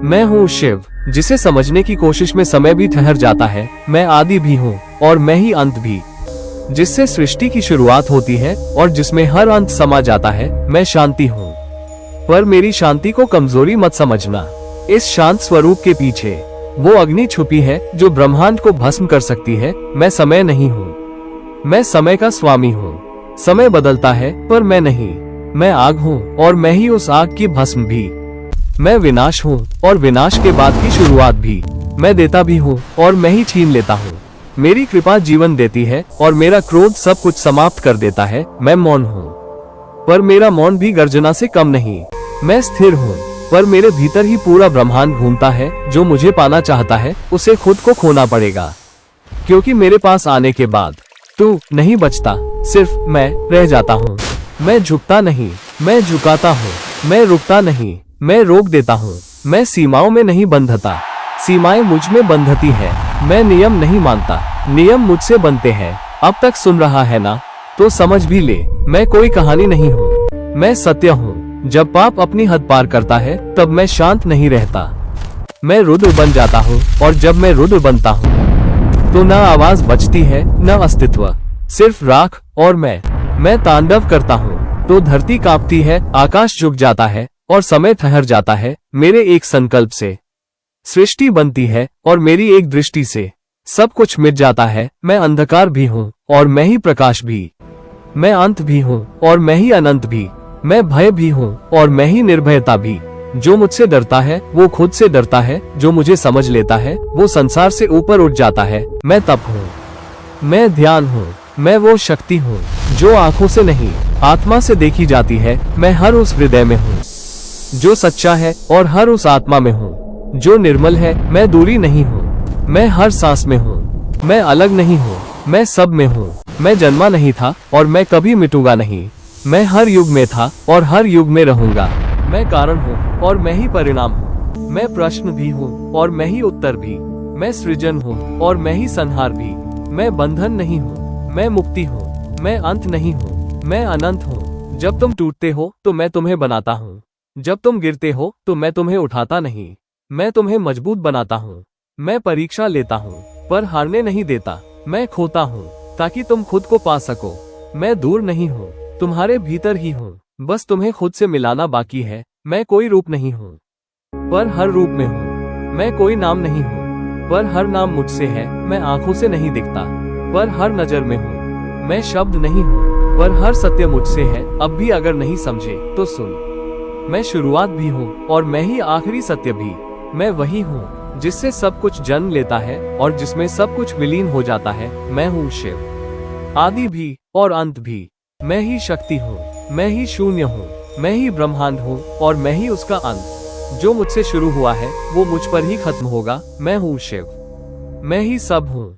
मैं हूँ शिव, जिसे समझने की कोशिश में समय भी ठहर जाता है। मैं आदि भी हूँ और मैं ही अंत भी, जिससे सृष्टि की शुरुआत होती है और जिसमें हर अंत समा जाता है। मैं शांति हूँ, पर मेरी शांति को कमजोरी मत समझना। इस शांत स्वरूप के पीछे वो अग्नि छुपी है जो ब्रह्मांड को भस्म कर सकती है। मैं समय नहीं हूँ, मैं समय का स्वामी हूँ। समय बदलता है पर मैं नहीं। मैं आग हूँ और मैं ही उस आग की भस्म भी। मैं विनाश हूँ और विनाश के बाद की शुरुआत भी। मैं देता भी हूँ और मैं ही छीन लेता हूँ। मेरी कृपा जीवन देती है और मेरा क्रोध सब कुछ समाप्त कर देता है। मैं मौन हूँ, पर मेरा मौन भी गर्जना से कम नहीं। मैं स्थिर हूँ, पर मेरे भीतर ही पूरा ब्रह्मांड घूमता है। जो मुझे पाना चाहता है उसे खुद को खोना पड़ेगा, क्योंकि मेरे पास आने के बाद तू नहीं बचता, सिर्फ मैं रह जाता हूँ। मैं झुकता नहीं, मैं झुकाता हूँ। मैं रुकता नहीं, मैं रोक देता हूँ। मैं सीमाओं में नहीं बंधता, सीमाएं मुझ में बंधती है। मैं नियम नहीं मानता, नियम मुझसे बनते हैं। अब तक सुन रहा है ना, तो समझ भी ले, मैं कोई कहानी नहीं हूँ, मैं सत्य हूँ। जब पाप अपनी हद पार करता है तब मैं शांत नहीं रहता। मैं रुद्र बन जाता हूँ और जब मैं रुद्र बनता हूँ तो न आवाज बचती है न अस्तित्व, सिर्फ राख और मैं तांडव करता हूँ तो धरती कांपती है, आकाश झुक जाता है और समय ठहर जाता है। मेरे एक संकल्प से सृष्टि बनती है और मेरी एक दृष्टि से सब कुछ मिट जाता है। मैं अंधकार भी हूँ और मैं ही प्रकाश भी। मैं अंत भी हूँ और मैं ही अनंत भी। मैं भय भी हूँ और मैं ही निर्भयता भी। जो मुझसे डरता है वो खुद से डरता है, जो मुझे समझ लेता है वो संसार से ऊपर उठ जाता है। मैं तप हूँ, मैं ध्यान हूँ, मैं वो शक्ति हूँ जो आंखों से नहीं आत्मा से देखी जाती है। मैं हर उस हृदय में हूँ जो सच्चा है और हर उस आत्मा में हूँ जो निर्मल है। मैं दूरी नहीं हूँ, मैं हर सांस में हूँ। मैं अलग नहीं हूँ, मैं सब में हूँ। मैं जन्मा नहीं था और मैं कभी मिटूंगा नहीं। मैं हर युग में था और हर युग में रहूंगा। मैं कारण हूँ और मैं ही परिणाम हूँ। मैं प्रश्न भी हूँ और मैं ही उत्तर भी। मैं सृजन हूँ और मैं ही संहार भी। मैं बंधन नहीं हूँ, मैं मुक्ति हूँ। मैं अंत नहीं हूँ, मैं अनंत हूँ। जब तुम टूटते हो तो मैं तुम्हें बनाता हूँ, जब तुम गिरते हो तो मैं तुम्हें उठाता नहीं। मैं तुम्हें मजबूत बनाता हूँ। मैं परीक्षा लेता हूँ पर हारने नहीं देता। मैं खोता हूँ ताकि तुम खुद को पा सको। मैं दूर नहीं हूँ, तुम्हारे भीतर ही हूँ, बस तुम्हें खुद से मिलाना बाकी है। मैं कोई रूप नहीं हूँ पर हर रूप में हूँ। मैं कोई नाम नहीं हूँ पर हर नाम मुझसे है। मैं आंखों से नहीं दिखता पर हर नजर में हूँ। मैं शब्द नहीं हूँ पर हर सत्य मुझसे है। अब भी अगर नहीं समझे तो सुन, मैं शुरुआत भी हूँ और मैं ही आखिरी सत्य भी। मैं वही हूँ जिससे सब कुछ जन्म लेता है और जिसमें सब कुछ विलीन हो जाता है। मैं हूँ शिव, आदि भी और अंत भी। मैं ही शक्ति हूँ, मैं ही शून्य हूँ, मैं ही ब्रह्मांड हूँ और मैं ही उसका अंत। जो मुझसे शुरू हुआ है वो मुझ पर ही खत्म होगा। मैं हूँ शिव, मैं ही सब हूँ।